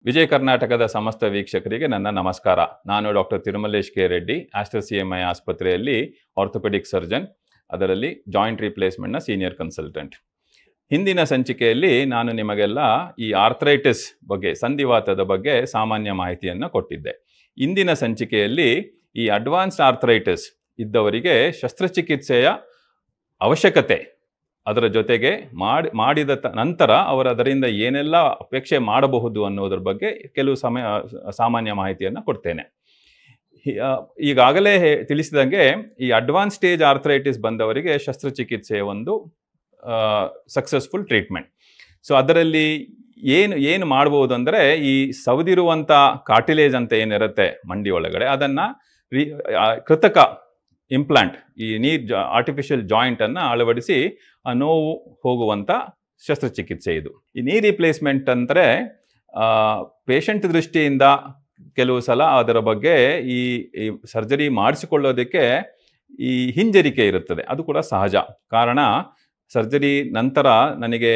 ವಿಜಯ ಕರ್ನಾಟಕದ ಸಮಸ್ತ ವೀಕ್ಷಕರಿಗೆ ನನ್ನ ನಮಸ್ಕಾರ. ನಾನು doctor Thirumalesh K Reddy, Aster CMI ಆಸ್ಪತ್ರೆಯಲ್ಲಿ ಆರ್ಥೋಪೆಡಿಕ್ ಸರ್ಜನ್, ಅದರಲ್ಲಿ ಜಾಯಿಂಟ್ ರಿಪ್ಲೇಸ್ಮೆಂಟ್ನ ಸೀನಿಯರ್ ಕನ್ಸಲ್ಟೆಂಟ್. ಹಿಂದಿನ ಸಂಚಿಕೆಯಲ್ಲಿ ನಾನು ನಿಮಗೆಲ್ಲ ಈ ಆರ್ಥರೈಟಿಸ್ ಬಗ್ಗೆ, ಸಂಧಿವಾತದ ಬಗ್ಗೆ ಸಾಮಾನ್ಯ ಮಾಹಿತಿಯನ್ನು ಕೊಟ್ಟಿದ್ದೆ. ಇಂದಿನ ಸಂಚಿಕೆಯಲ್ಲಿ ಈ ಅಡ್ವಾನ್ಸ್ಡ್ ಆರ್ಥರೈಟಿಸ್ ಇದ್ದವರಿಗೆ ಶಸ್ತ್ರಚಿಕಿತ್ಸೆಯ ಅವಶ್ಯಕತೆ, ಅದರ ಜೊತೆಗೆ ಮಾಡಿದ ನಂತರ ಅವರು ಅದರಿಂದ ಏನೆಲ್ಲ ಅಪೇಕ್ಷೆ ಮಾಡಬಹುದು ಅನ್ನೋದ್ರ ಬಗ್ಗೆ ಕೆಲವು ಸಾಮಾನ್ಯ ಮಾಹಿತಿಯನ್ನು ಕೊಡ್ತೇನೆ. ಈಗಾಗಲೇ ತಿಳಿಸಿದಂಗೆ ಈ ಅಡ್ವಾನ್ಸ್ ಸ್ಟೇಜ್ ಆರ್ಥರೈಟಿಸ್ ಬಂದವರಿಗೆ ಶಸ್ತ್ರಚಿಕಿತ್ಸೆಯ ಒಂದು ಸಕ್ಸಸ್ಫುಲ್ ಟ್ರೀಟ್ಮೆಂಟ್. ಸೊ ಅದರಲ್ಲಿ ಏನು ಮಾಡ್ಬೋದು ಅಂದರೆ, ಈ ಸವದಿರುವಂಥ ಕಾರ್ಟಿಲೇಜ್ ಅಂತ ಏನಿರುತ್ತೆ ಮಂಡಿ ಒಳಗಡೆ, ಅದನ್ನು ಕೃತಕ ಇಂಪ್ಲಾಂಟ್, ಈ ಆರ್ಟಿಫಿಷಿಯಲ್ ಜಾಯಿಂಟನ್ನು ಅಳವಡಿಸಿ ಆ ನೋವು ಹೋಗುವಂಥ ಶಸ್ತ್ರಚಿಕಿತ್ಸೆ ಇದು. ಈ ನೀ ರಿಪ್ಲೇಸ್ಮೆಂಟ್ ಅಂದರೆ ಪೇಷಂಟ್ ದೃಷ್ಟಿಯಿಂದ ಕೆಲವು ಸಲ ಅದರ ಬಗ್ಗೆ ಈ ಸರ್ಜರಿ ಮಾಡಿಸಿಕೊಳ್ಳೋದಕ್ಕೆ ಈ ಹಿಂಜರಿಕೆ ಇರುತ್ತದೆ. ಅದು ಕೂಡ ಸಹಜ. ಕಾರಣ, ಸರ್ಜರಿ ನಂತರ ನನಗೆ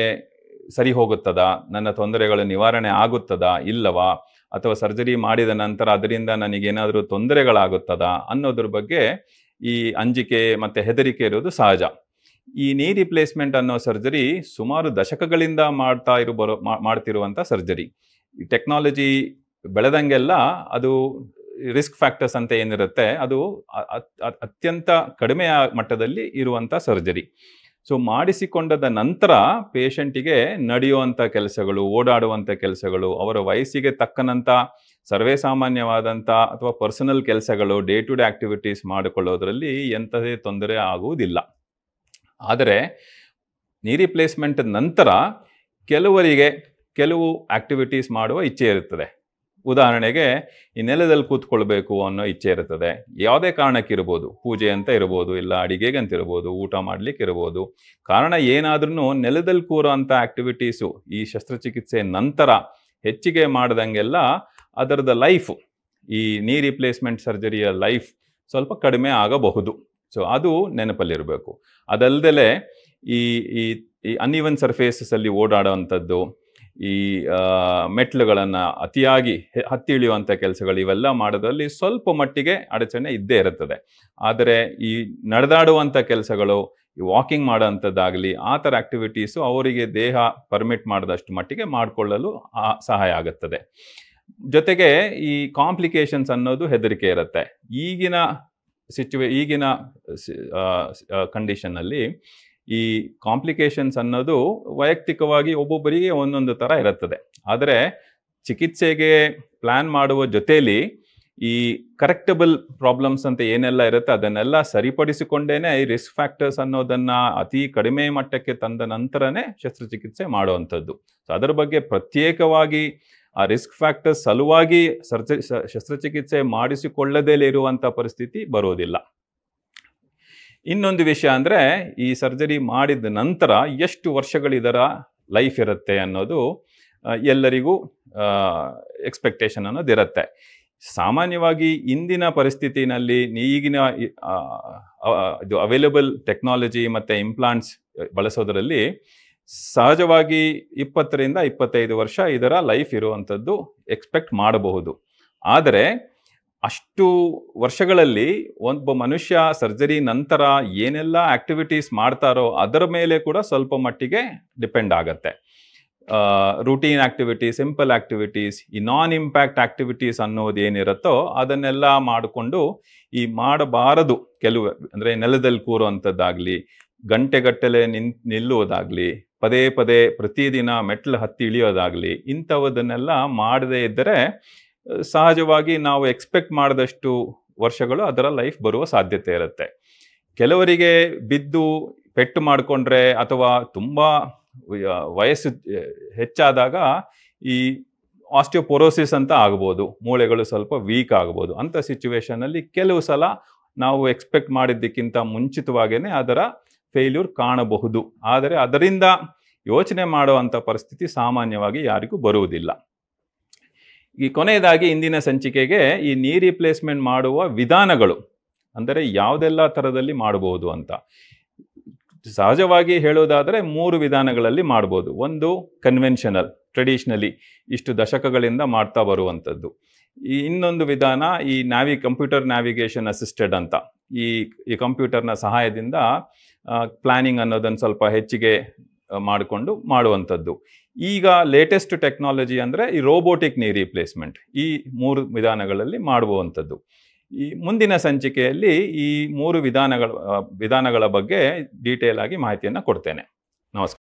ಸರಿ ಹೋಗುತ್ತದಾ, ನನ್ನ ತೊಂದರೆಗಳು ನಿವಾರಣೆ ಆಗುತ್ತದಾ ಇಲ್ಲವಾ, ಅಥವಾ ಸರ್ಜರಿ ಮಾಡಿದ ನಂತರ ಅದರಿಂದ ನನಗೇನಾದರೂ ತೊಂದರೆಗಳಾಗುತ್ತದಾ ಅನ್ನೋದ್ರ ಬಗ್ಗೆ ಈ ಅಂಜಿಕೆ ಮತ್ತು ಹೆದರಿಕೆ ಇರೋದು ಸಹಜ. ಈ ನೀ ರಿಪ್ಲೇಸ್ಮೆಂಟ್ ಅನ್ನೋ ಸರ್ಜರಿ ಸುಮಾರು ದಶಕಗಳಿಂದ ಮಾಡ್ತಿರುವಂಥ ಸರ್ಜರಿ. ಈ ಟೆಕ್ನಾಲಜಿ ಬೆಳೆದಂಗೆಲ್ಲ ಅದು ರಿಸ್ಕ್ ಫ್ಯಾಕ್ಟರ್ಸ್ ಅಂತ ಏನಿರುತ್ತೆ ಅದು ಅತ್ಯಂತ ಕಡಿಮೆ ಮಟ್ಟದಲ್ಲಿ ಇರುವಂಥ ಸರ್ಜರಿ. ಸೊ ಮಾಡಿಸಿಕೊಂಡದ ನಂತರ ಪೇಷಂಟಿಗೆ ನಡೆಯುವಂಥ ಕೆಲಸಗಳು, ಓಡಾಡುವಂಥ ಕೆಲಸಗಳು, ಅವರ ವಯಸ್ಸಿಗೆ ತಕ್ಕನಂಥ ಸರ್ವೇ ಸಾಮಾನ್ಯವಾದಂಥ ಅಥವಾ ಪರ್ಸನಲ್ ಕೆಲಸಗಳು, ಡೇ ಟು ಡೇ ಆಕ್ಟಿವಿಟೀಸ್ ಮಾಡಿಕೊಳ್ಳೋದ್ರಲ್ಲಿ ಎಂಥದೇ ತೊಂದರೆ ಆಗುವುದಿಲ್ಲ. ಆದರೆ ನೀ ರಿಪ್ಲೇಸ್ಮೆಂಟ್ ನಂತರ ಕೆಲವರಿಗೆ ಕೆಲವು ಆಕ್ಟಿವಿಟೀಸ್ ಮಾಡುವ ಇಚ್ಛೆ ಇರುತ್ತದೆ. ಉದಾಹರಣೆಗೆ, ಈ ನೆಲದಲ್ಲಿ ಕೂತ್ಕೊಳ್ಬೇಕು ಅನ್ನೋ ಇಚ್ಛೆ ಇರುತ್ತದೆ. ಯಾವುದೇ ಕಾರಣಕ್ಕಿರ್ಬೋದು, ಪೂಜೆ ಅಂತ ಇರ್ಬೋದು, ಇಲ್ಲ ಅಡಿಗೆಗೆ ಅಂತ ಇರ್ಬೋದು, ಊಟ ಮಾಡಲಿಕ್ಕೆ ಇರ್ಬೋದು. ಕಾರಣ ಏನಾದ್ರೂ ನೆಲದಲ್ಲಿ ಕೂರೋ ಅಂಥ ಆಕ್ಟಿವಿಟೀಸು ಈ ಶಸ್ತ್ರಚಿಕಿತ್ಸೆ ನಂತರ ಹೆಚ್ಚಿಗೆ ಮಾಡ್ದಂಗೆಲ್ಲ ಅದರದ ಲೈಫು, ಈ ನೀ ರಿಪ್ಲೇಸ್ಮೆಂಟ್ ಸರ್ಜರಿಯ ಲೈಫ್ ಸ್ವಲ್ಪ ಕಡಿಮೆ ಆಗಬಹುದು. ಸೊ ಅದು ನೆನಪಲ್ಲಿರಬೇಕು. ಅದಲ್ಲದೆ ಈ ಅನ್ಇವನ್ ಸರ್ಫೇಸಸಲ್ಲಿ ಓಡಾಡೋವಂಥದ್ದು, ಈ ಮೆಟ್ಲುಗಳನ್ನು ಅತಿಯಾಗಿ ಹತ್ತಿ ಇಳಿಯುವಂಥ ಕೆಲಸಗಳು, ಇವೆಲ್ಲ ಮಾಡೋದ್ರಲ್ಲಿ ಸ್ವಲ್ಪ ಮಟ್ಟಿಗೆ ಅಡಚಣೆ ಇದ್ದೇ ಇರುತ್ತದೆ. ಆದರೆ ಈ ನಡೆದಾಡುವಂಥ ಕೆಲಸಗಳು, ಈ ವಾಕಿಂಗ್ ಮಾಡೋವಂಥದ್ದಾಗಲಿ, ಆ ಥರ ಆಕ್ಟಿವಿಟೀಸು ಅವರಿಗೆ ದೇಹ ಪರ್ಮಿಟ್ ಮಾಡಿದಷ್ಟು ಮಟ್ಟಿಗೆ ಮಾಡಿಕೊಳ್ಳಲು ಸಹಾಯ ಆಗುತ್ತದೆ. ಜೊತೆಗೆ ಈ ಕಾಂಪ್ಲಿಕೇಶನ್ಸ್ ಅನ್ನೋದು ಹೆದರಿಕೆ ಇರುತ್ತೆ. ಈಗಿನ ಕಂಡೀಷನ್ನಲ್ಲಿ ಈ ಕಾಂಪ್ಲಿಕೇಶನ್ಸ್ ಅನ್ನೋದು ವೈಯಕ್ತಿಕವಾಗಿ ಒಬ್ಬೊಬ್ಬರಿಗೆ ಒಂದೊಂದು ಥರ ಇರುತ್ತದೆ. ಆದರೆ ಚಿಕಿತ್ಸೆಗೆ ಪ್ಲ್ಯಾನ್ ಮಾಡುವ ಜೊತೆಯಲ್ಲಿ ಈ ಕರೆಕ್ಟಬಲ್ ಪ್ರಾಬ್ಲಮ್ಸ್ ಅಂತ ಏನೆಲ್ಲ ಇರುತ್ತೆ ಅದನ್ನೆಲ್ಲ ಸರಿಪಡಿಸಿಕೊಂಡೇನೆ ಈ ರಿಸ್ಕ್ ಫ್ಯಾಕ್ಟರ್ಸ್ ಅನ್ನೋದನ್ನು ಅತಿ ಕಡಿಮೆ ಮಟ್ಟಕ್ಕೆ ತಂದ ನಂತರನೇ ಶಸ್ತ್ರಚಿಕಿತ್ಸೆ ಮಾಡುವಂಥದ್ದು. ಸೊ ಅದರ ಬಗ್ಗೆ ಪ್ರತ್ಯೇಕವಾಗಿ ಆ ರಿಸ್ಕ್ ಫ್ಯಾಕ್ಟರ್ಸ್ ಸಲುವಾಗಿ ಶಸ್ತ್ರಚಿಕಿತ್ಸೆ ಮಾಡಿಸಿಕೊಳ್ಳದೇ ಇರುವಂಥ ಪರಿಸ್ಥಿತಿ ಬರೋದಿಲ್ಲ. ಇನ್ನೊಂದು ವಿಷಯ ಅಂದರೆ, ಈ ಸರ್ಜರಿ ಮಾಡಿದ ನಂತರ ಎಷ್ಟು ವರ್ಷಗಳಿದರ ಲೈಫ್ ಇರುತ್ತೆ ಅನ್ನೋದು ಎಲ್ಲರಿಗೂ ಎಕ್ಸ್ಪೆಕ್ಟೇಷನ್ ಅನ್ನೋದಿರುತ್ತೆ. ಸಾಮಾನ್ಯವಾಗಿ ಇಂದಿನ ಪರಿಸ್ಥಿತಿನಲ್ಲಿ ಈಗಿನ ಇದು ಅವೈಲೇಬಲ್ ಟೆಕ್ನಾಲಜಿ ಮತ್ತು ಇಂಪ್ಲಾಂಟ್ಸ್ ಬಳಸೋದರಲ್ಲಿ ಸಹಜವಾಗಿ 20 ರಿಂದ 25 ವರ್ಷ ಇದರ ಲೈಫ್ ಇರುವಂಥದ್ದು ಎಕ್ಸ್ಪೆಕ್ಟ್ ಮಾಡಬಹುದು. ಆದರೆ ಅಷ್ಟು ವರ್ಷಗಳಲ್ಲಿ ಒಬ್ಬ ಮನುಷ್ಯ ಸರ್ಜರಿ ನಂತರ ಏನೆಲ್ಲ ಆಕ್ಟಿವಿಟೀಸ್ ಮಾಡ್ತಾರೋ ಅದರ ಮೇಲೆ ಕೂಡ ಸ್ವಲ್ಪ ಮಟ್ಟಿಗೆ ಡಿಪೆಂಡ್ ಆಗತ್ತೆ. ರೂಟೀನ್ ಆಕ್ಟಿವಿಟೀಸ್, ಸಿಂಪಲ್ ಆಕ್ಟಿವಿಟೀಸ್, ಈ ನಾನ್ ಇಂಪ್ಯಾಕ್ಟ್ ಆಕ್ಟಿವಿಟೀಸ್ ಅನ್ನೋದು ಏನಿರುತ್ತೋ ಅದನ್ನೆಲ್ಲ ಮಾಡಿಕೊಂಡು ಈ ಮಾಡಬಾರದು ಕೆಲವು, ಅಂದರೆ ನೆಲದಲ್ಲಿ ಕೂರುವಂಥದ್ದಾಗಲಿ, ಗಂಟೆಗಟ್ಟಲೆ ನಿಲ್ಲುವುದಾಗಲಿ, ಪದೇ ಪದೇ ಪ್ರತಿದಿನ ಮೆಟ್ಲು ಹತ್ತಿ ಇಳಿಯೋದಾಗಲಿ, ಇಂಥವದನ್ನೆಲ್ಲ ಮಾಡದೇ ಇದ್ದರೆ ಸಹಜವಾಗಿ ನಾವು ಎಕ್ಸ್ಪೆಕ್ಟ್ ಮಾಡಿದಷ್ಟು ವರ್ಷಗಳು ಅದರ ಲೈಫ್ ಬರುವ ಸಾಧ್ಯತೆ ಇರುತ್ತೆ. ಕೆಲವರಿಗೆ ಬಿದ್ದು ಪೆಟ್ಟು ಮಾಡಿಕೊಂಡ್ರೆ ಅಥವಾ ತುಂಬ ವಯಸ್ಸು ಹೆಚ್ಚಾದಾಗ ಈ ಆಸ್ಟಿಯೋಪೊರೋಸಿಸ್ ಅಂತ ಆಗ್ಬೋದು, ಮೂಳೆಗಳು ಸ್ವಲ್ಪ ವೀಕ್ ಆಗ್ಬೋದು. ಅಂಥ ಸಿಚುವೇಶನಲ್ಲಿ ಕೆಲವು ಸಲ ನಾವು ಎಕ್ಸ್ಪೆಕ್ಟ್ ಮಾಡಿದ್ದಕ್ಕಿಂತ ಮುಂಚಿತವಾಗಿಯೇ ಅದರ ಫೇಲ್ಯೂರ್ ಕಾಣಬಹುದು. ಆದರೆ ಅದರಿಂದ ಯೋಚನೆ ಮಾಡುವಂಥ ಪರಿಸ್ಥಿತಿ ಸಾಮಾನ್ಯವಾಗಿ ಯಾರಿಗೂ ಬರುವುದಿಲ್ಲ. ಈ ಕೊನೆಯದಾಗಿ ಇಂದಿನ ಸಂಚಿಕೆಗೆ ಈ ನೀ ರಿಪ್ಲೇಸ್ಮೆಂಟ್ ಮಾಡುವ ವಿಧಾನಗಳು, ಅಂದರೆ ಯಾವುದೆಲ್ಲ ಥರದಲ್ಲಿ ಮಾಡಬಹುದು ಅಂತ. ಸಹಜವಾಗಿ ಹೇಳೋದಾದರೆ 3 ವಿಧಾನಗಳಲ್ಲಿ ಮಾಡ್ಬೋದು. ಒಂದು ಕನ್ವೆನ್ಷನಲ್, ಟ್ರೆಡಿಷ್ನಲಿ ಇಷ್ಟು ದಶಕಗಳಿಂದ ಮಾಡ್ತಾ ಬರುವಂಥದ್ದು. ಇನ್ನೊಂದು ವಿಧಾನ ಈ ಕಂಪ್ಯೂಟರ್ ನ್ಯಾವಿಗೇಷನ್ ಅಸಿಸ್ಟೆಡ್ ಅಂತ. ಈ ಕಂಪ್ಯೂಟರ್ನ ಸಹಾಯದಿಂದ ಪ್ಲಾನಿಂಗ್ ಅನ್ನೋದನ್ನು ಸ್ವಲ್ಪ ಹೆಚ್ಚಿಗೆ ಮಾಡಿಕೊಂಡು ಮಾಡುವಂಥದ್ದು. ಈಗ ಲೇಟೆಸ್ಟ್ ಟೆಕ್ನಾಲಜಿ ಅಂದರೆ ಈ ರೋಬೋಟಿಕ್ ನೀ ರಿಪ್ಲೇಸ್ಮೆಂಟ್. ಈ 3 ವಿಧಾನಗಳಲ್ಲಿ ಮಾಡುವಂಥದ್ದು. ಈ ಮುಂದಿನ ಸಂಚಿಕೆಯಲ್ಲಿ ಈ 3 ವಿಧಾನಗಳ ಬಗ್ಗೆ ಡೀಟೇಲ್ ಆಗಿ ಮಾಹಿತಿಯನ್ನು ಕೊಡ್ತೇನೆ. ನಮಸ್ಕಾರ.